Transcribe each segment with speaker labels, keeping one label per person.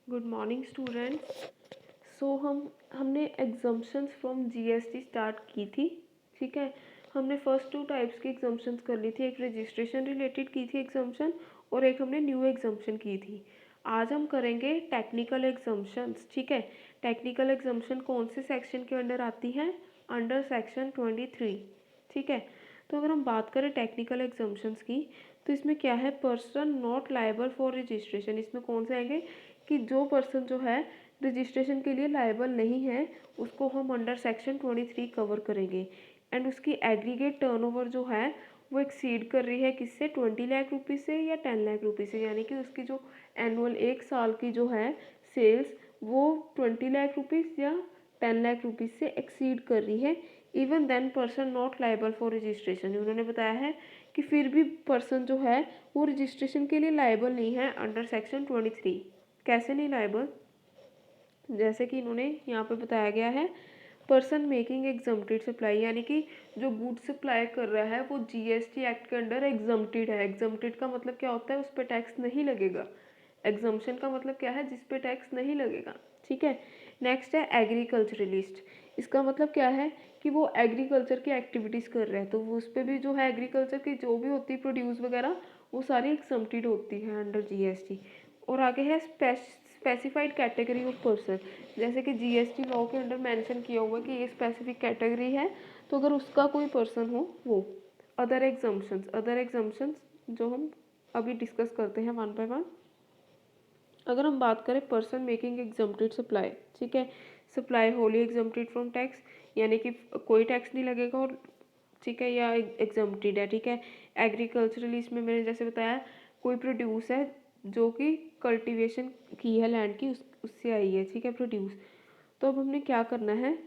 Speaker 1: Good morning students. हमने exemptions from GST start की थी। ठीक है, हमने फर्स्ट 2 टाइप्स की एग्जम्पशंस कर ली थी। एक रजिस्ट्रेशन रिलेटेड की थी एग्जम्पशन और एक हमने न्यू एग्जम्पशन की थी। आज हम करेंगे टेक्निकल एग्जम्पशंस। ठीक है, टेक्निकल एग्जम्पशन कौन से सेक्शन के अंडर आती है? Under section 23। ठीक है, तो अगर हम बात करें टेक्निकल एग्जम्पशंस की तो इसमें क्या है? Person not liable for registration. इसमें कौन से आएंगे कि जो पर्सन जो है रजिस्ट्रेशन के लिए लायबल नहीं है उसको हम अंडर सेक्शन 23 कवर करेंगे। एंड उसकी एग्रीगेट टर्नओवर जो है वो एक्सीड कर रही है किससे? 20 लाख रुपीज़ से या 10 लाख रुपीज़ से। यानी कि उसकी जो एनुअल एक साल की जो है सेल्स वो 20 लाख रुपीज़ या 10 लाख रुपीज़ से एक्सीड कर रही है। Even then person not liable for registration. उन्होंने बताया है कि फिर भी पर्सन जो है वो रजिस्ट्रेशन के लिए लायबल नहीं है अंडर सेक्शन 23। कैसे नहीं लायबल? जैसे कि इन्होंने यहाँ पे बताया गया है पर्सन मेकिंग एग्जम्प्टेड सप्लाई, यानी कि जो गुड सप्लाई कर रहा है वो जीएसटी एक्ट के अंडर एग्जम्प्टेड है। एग्जम्प्टेड का मतलब क्या होता है? उस पर टैक्स नहीं लगेगा। एग्जम्पशन का मतलब क्या है? जिस पे टैक्स नहीं लगेगा। ठीक है, नेक्स्ट है एग्रीकल्चरलिस्ट। इसका मतलब क्या है कि वो एग्रीकल्चर की एक्टिविटीज़ कर रहे हैं तो वो उस पर भी जो है एग्रीकल्चर की जो भी होती है प्रोड्यूस वगैरह वो सारी एग्जम्प्टेड होती है अंडर जीएसटी। और आगे है स्पेसिफाइड कैटेगरी ऑफ पर्सन। जैसे कि जीएसटी लॉ के अंडर मेंशन किया हुआ कि ये स्पेसिफिक कैटेगरी है तो अगर उसका कोई पर्सन हो वो। अदर एग्जम्पशंस जो हम अभी डिस्कस करते हैं वन बाय वन। अगर हम बात करें पर्सन मेकिंग एग्जम्प्टेड सप्लाई, ठीक है, supply Holi exempted from tax, यानी कि कोई टैक्स नहीं लगेगा और ठीक है या एग्जम्प्टेड है। ठीक है, एग्रीकल्चरली इसमें मैंने जैसे बताया कोई प्रोड्यूस है जो कि कल्टीवेशन की है लैंड की उससे आई है। ठीक है, प्रोड्यूस। तो अब हमने क्या करना है,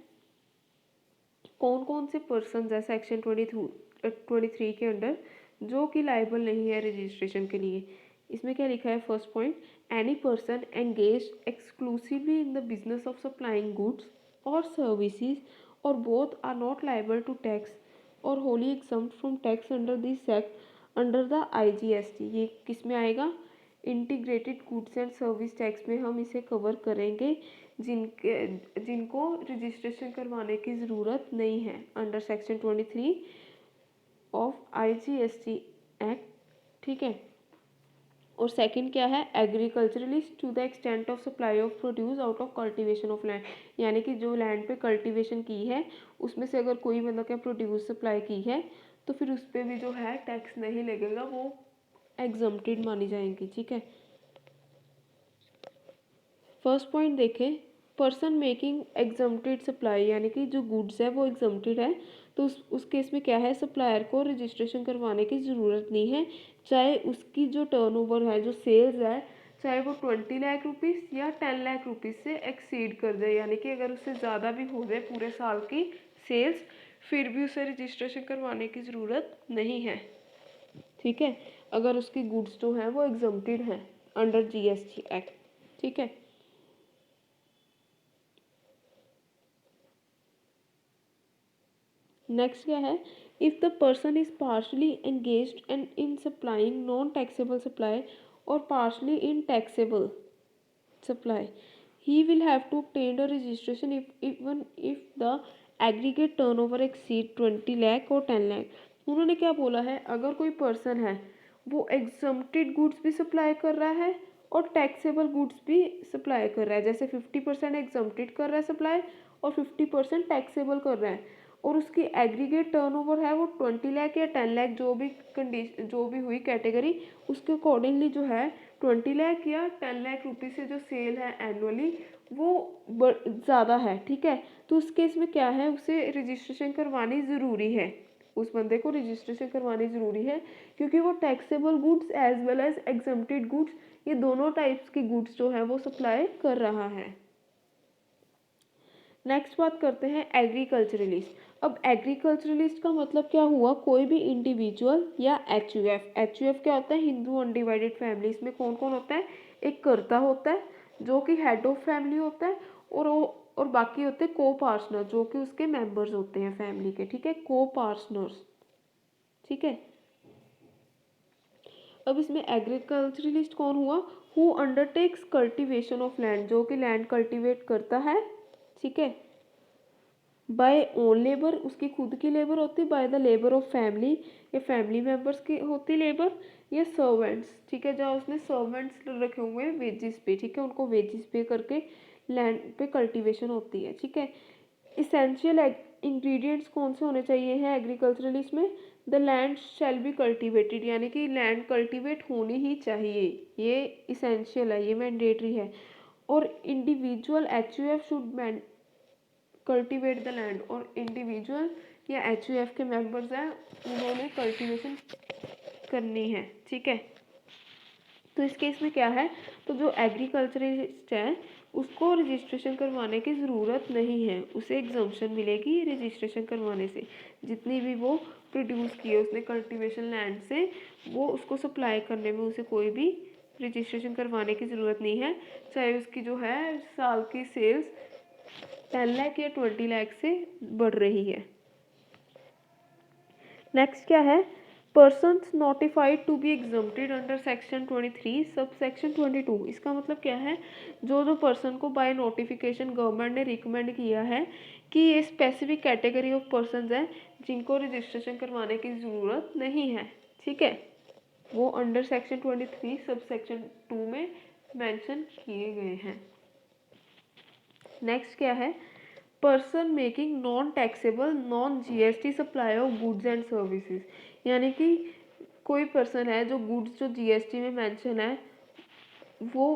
Speaker 1: कौन कौन से पर्सन है सेक्शन 23 के अंडर जो कि लायबल नहीं है रजिस्ट्रेशन के लिए। इसमें क्या लिखा है? First point, any person engage exclusively in the business of supplying goods और सर्विसेज और both are not liable to tax और wholly exempt from tax under this act under the IGST. ये किस में आएगा? Integrated goods and service tax में हम इसे कवर करेंगे जिनको रजिस्ट्रेशन करवाने की ज़रूरत नहीं है under section 23 of IGST act. ठीक है, और सेकंड क्या है? Agriculturalist to the extent of supply of produce out of cultivation of land. यानी कि जो लैंड पे कल्टीवेशन की है उसमें से अगर कोई मतलब क्या प्रोड्यूस सप्लाई की है तो फिर उस पर भी जो है टैक्स नहीं लगेगा, वो एग्जम्प्टेड मानी जाएंगी। ठीक है, फर्स्ट पॉइंट देखें, पर्सन मेकिंग एग्जम्प्टेड सप्लाई, यानी कि जो गुड्स है वो एग्जम्प्टेड है तो उस केस में क्या है? सप्लायर को रजिस्ट्रेशन करवाने की ज़रूरत नहीं है, चाहे उसकी जो टर्नओवर है, जो सेल्स है, चाहे वो 20 लाख रुपीज़ या 10 लाख रुपीज़ से एक्सीड कर जाए। यानी कि अगर उससे ज़्यादा भी हो जाए पूरे साल की सेल्स फिर भी उसे रजिस्ट्रेशन करवाने की ज़रूरत नहीं है। ठीक है, अगर उसकी गुड्स जो हैं वो एग्जम्प्टेड हैं अंडर जीएसटी एक्ट। ठीक है, नेक्स्ट क्या है? If the person is partially engaged and in supplying non taxable supply और partially in taxable supply he will have to obtain a registration even if the aggregate turnover exceed 20 lakh और 10 लाख। उन्होंने क्या बोला है? अगर कोई पर्सन है वो एग्जम्प्टेड गुड्स भी सप्लाई कर रहा है और टैक्सेबल गुड्स भी सप्लाई कर रहा है, जैसे 50% एग्जम्प्टेड कर रहा है सप्लाई और 50% टैक्सेबल कर रहा है, और उसकी एग्रीगेट टर्नओवर है वो 20 लाख या 10 लाख जो भी हुई कैटेगरी उसके अकॉर्डिंगली जो है 20 लाख या 10 लाख रुपीज़ से जो सेल है एनुअली वो ज़्यादा है। ठीक है, तो उस केस में क्या है? उसे रजिस्ट्रेशन करवानी ज़रूरी है, उस बंदे को रजिस्ट्रेशन करवानी ज़रूरी है क्योंकि वो taxable goods as well as exempted goods ये दोनों टाइप्स की गुड्स जो है वो सप्लाई कर रहा है। नेक्स्ट बात करते हैं एग्रीकल्चरलिस्ट। अब एग्रीकल्चरलिस्ट का मतलब क्या हुआ? कोई भी इंडिविजुअल या एचयूएफ। एचयूएफ क्या होता है? Hindu undivided family. इसमें कौन कौन होता है? एक कर्ता होता है जो कि हेड ऑफ फैमिली होता है और बाकी होते हैं को पार्टनर जो कि उसके मेंबर्स होते हैं फैमिली के। ठीक है, को पार्टनर्स। ठीक है, अब इसमें एग्रीकल्चरलिस्ट कौन हुआ? Who undertakes cultivation of land, जो कि लैंड कल्टीवेट करता है, ठीक है, बाय ओन लेबर, उसकी खुद की लेबर होती है, by the labour of family, या फैमिली मेम्बर्स की होती लेबर, या सर्वेंट्स, ठीक है, जहाँ उसने सर्वेंट्स रखे हुए हैं वेजिस पे, ठीक है, उनको वेजिस पे करके लैंड पे कल्टीवेशन होती है, ठीक है। इसेंशियल इंग्रेडिएंट्स कौन से होने चाहिए हैं एग्रीकल्चरल इसमें, the land shall be cultivated, यानी कि लैंड कल्टीवेट होनी ही चाहिए, ये इसेंशियल है, ये मैंडेटरी है। और individual HUF should cultivate the land, और इंडिविजुअल या एचयूएफ के मेंबर्स हैं उन्होंने कल्टीवेशन करनी है, ठीक है। तो इस केस में क्या है, तो जो एग्रीकल्चरिस्ट है उसको रजिस्ट्रेशन करवाने की ज़रूरत नहीं है, उसे एग्जम्पशन मिलेगी रजिस्ट्रेशन करवाने से, जितनी भी वो प्रोड्यूस किए उसने कल्टीवेशन लैंड से, वो उसको सप्लाई करने में उसे कोई भी रजिस्ट्रेशन करवाने की ज़रूरत नहीं है, चाहे उसकी जो है साल की सेल्स 10 लाख या 20 लाख से बढ़ रही है। नेक्स्ट क्या है, persons notified to be exempted under section 23 sub section 22, इसका मतलब क्या है, जो पर्सन को बाय नोटिफिकेशन गवर्नमेंट ने रिकमेंड किया है कि ये स्पेसिफिक कैटेगरी ऑफ पर्सन्स हैं जिनको रजिस्ट्रेशन करवाने की ज़रूरत नहीं है, ठीक है, वो अंडर सेक्शन 23 सब सेक्शन 2 में मेंशन किए गए हैं। नेक्स्ट क्या है, person making non taxable non GST supply of goods and services, यानी कि कोई पर्सन है जो गुड्स जो जीएसटी में मेंशन है वो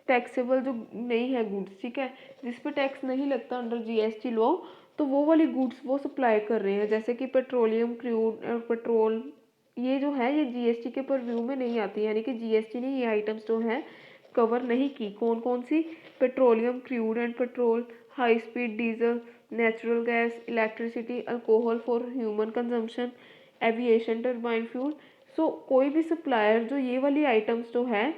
Speaker 1: टैक्सेबल जो नहीं है गुड्स, ठीक है, जिस पे टैक्स नहीं लगता अंडर जीएसटी लॉ, तो वो वाली गुड्स वो सप्लाई कर रहे हैं, जैसे कि पेट्रोलियम क्रूड और पेट्रोल, ये जो है ये जीएसटी के परव्यू में नहीं आती, यानी कि जीएसटी ने ये आइटम्स जो है कवर नहीं की। कौन कौन सी, petroleum crude and petrol, high speed diesel, natural gas, electricity, alcohol for human consumption, aviation turbine fuel. So कोई भी सप्लायर जो ये वाली आइटम्स जो है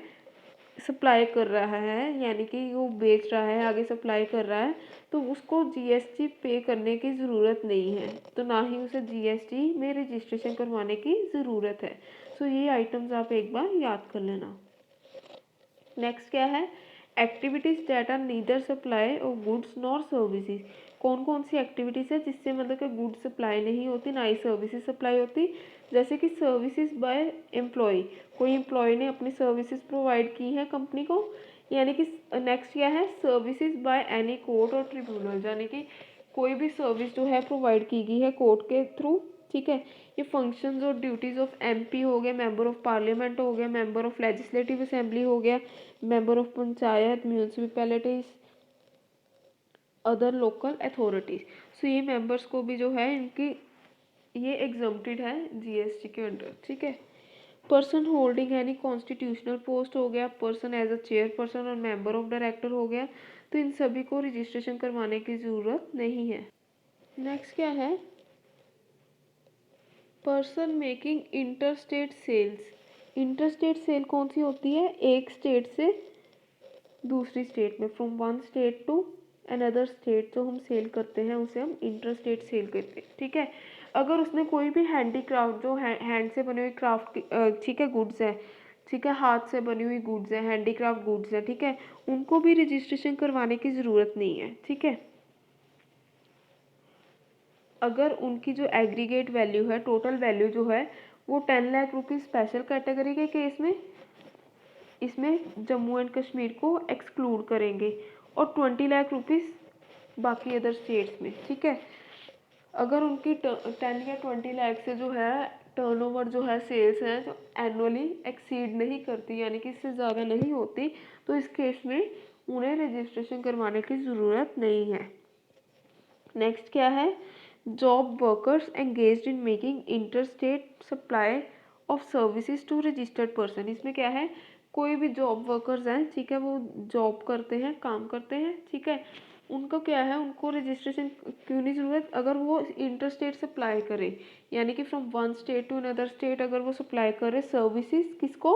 Speaker 1: सप्लाई कर रहा है, यानी कि वो बेच रहा है आगे सप्लाई कर रहा है, तो उसको जीएसटी पे करने की ज़रूरत नहीं है, तो ना ही उसे जीएसटी में रजिस्ट्रेशन करवाने की ज़रूरत है। सो ये आइटम्स आप एक बार याद कर लेना। नेक्स्ट क्या है, activities that are neither supply of goods nor services, कौन कौन सी एक्टिविटीज़ है जिससे मतलब कि गुड्स सप्लाई नहीं होती ना ही सर्विसेज सप्लाई होती, जैसे कि सर्विसेज बाय एम्प्लॉय, कोई एम्प्लॉय ने अपनी सर्विसेज प्रोवाइड की है कंपनी को, यानी कि नेक्स्ट क्या है, सर्विसेज बाय एनी कोर्ट और ट्रिब्यूनल, यानी कि कोई भी सर्विस जो है प्रोवाइड की गई है कोर्ट के थ्रू, ठीक है। ये फंक्शंस और ड्यूटीज़ ऑफ एमपी हो गए, मेंबर ऑफ पार्लियामेंट हो गया, मेंबर ऑफ लेजिस्लेटिव असेंबली हो गया, member of panchayat, municipalities, other local authorities. So ये मेंबर्स को भी जो है इनकी ये एग्जम्प्टेड है जीएसटी के अंडर, ठीक है। Person holding any constitutional post हो गया, पर्सन एज अ चेयरपर्सन और मेंबर ऑफ डायरेक्टर हो गया, तो इन सभी को रजिस्ट्रेशन करवाने की ज़रूरत नहीं है। नेक्स्ट क्या है, person making interstate sales, interstate sale कौन सी होती है, एक स्टेट से दूसरी स्टेट में, from one state to another state जो हम सेल करते हैं उसे हम इंटरस्टेट सेल कहते हैं, ठीक है। अगर उसने कोई भी हैंडीक्राफ्ट जो हैंड से बने हुए क्राफ्ट ठीक है गुड्स है, ठीक है, हाथ से बनी हुई गुड्स है, हैंडीक्राफ्ट गुड्स है, ठीक है, उनको भी रजिस्ट्रेशन करवाने की ज़रूरत नहीं है, ठीक है। अगर उनकी जो एग्रीगेट वैल्यू है, टोटल वैल्यू जो है वो 10 लाख रुपीज़ स्पेशल कैटेगरी के केस में इसमें जम्मू एंड कश्मीर को एक्सक्लूड करेंगे, और 20 लाख रुपीज़ बाकी अदर स्टेट्स में, ठीक है। अगर उनकी 10 या 20 लाख से जो है टर्नओवर जो है सेल्स है जो एनुअली एक्सीड नहीं करती, यानी कि इससे ज़्यादा नहीं होती, तो इस केस में उन्हें रजिस्ट्रेशन करवाने की ज़रूरत नहीं है। नेक्स्ट क्या है, job workers engaged in making interstate supply of services to registered person, इसमें क्या है, कोई भी जॉब वर्कर्स हैं, ठीक है, वो जॉब करते हैं, काम करते हैं, ठीक है, उनको क्या है, उनको रजिस्ट्रेशन क्यों नहीं ज़रूरत, अगर वो इंटरस्टेट सप्लाई करें, यानी कि from one state to another state अगर वो सप्लाई करे सर्विसेज, किसको,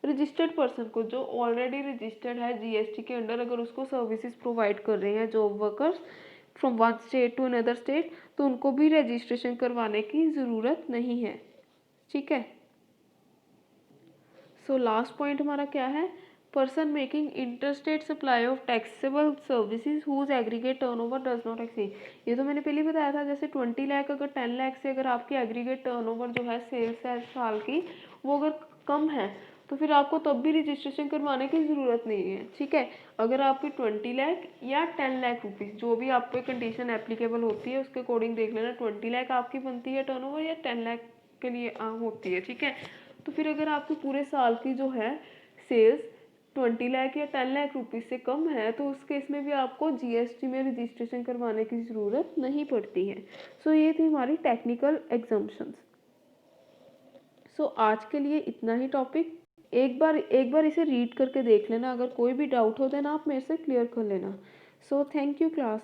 Speaker 1: रजिस्टर्ड पर्सन को, जो ऑलरेडी रजिस्टर्ड है जीएसटी के अंडर, अगर उसको सर्विसेज प्रोवाइड कर रहे हैं job workers from one state to another state, तो उनको भी रजिस्ट्रेशन करवाने की ज़रूरत नहीं है, ठीक है। सो लास्ट पॉइंट हमारा क्या है, person making interstate supply of taxable services whose aggregate turnover does not exceed. ये तो मैंने पहले ही बताया था, जैसे 20 लाख अगर 10 लाख से अगर आपकी एग्रीगेट टर्नओवर जो है सेल्स है साल की वो अगर कम है तो फिर आपको तब भी रजिस्ट्रेशन करवाने की ज़रूरत नहीं है, ठीक है। अगर आपकी 20 लाख या 10 लाख रुपीज़ जो भी आप पे कंडीशन एप्लीकेबल होती है उसके अकॉर्डिंग देख लेना, 20 लाख आपकी बनती है टर्नओवर या 10 लाख के लिए होती है, ठीक है। तो फिर अगर आपकी पूरे साल की जो है सेल्स 20 लाख या 10 लाख रुपीज़ से कम है तो उस केस में भी आपको जीएसटी में रजिस्ट्रेशन करवाने की ज़रूरत नहीं पड़ती है। सो ये थी हमारी टेक्निकल एग्जम्पशंस। सो आज के लिए इतना ही टॉपिक। एक बार इसे रीड करके देख लेना, अगर कोई भी डाउट हो देना आप मेरे से क्लियर कर लेना। So thank you class.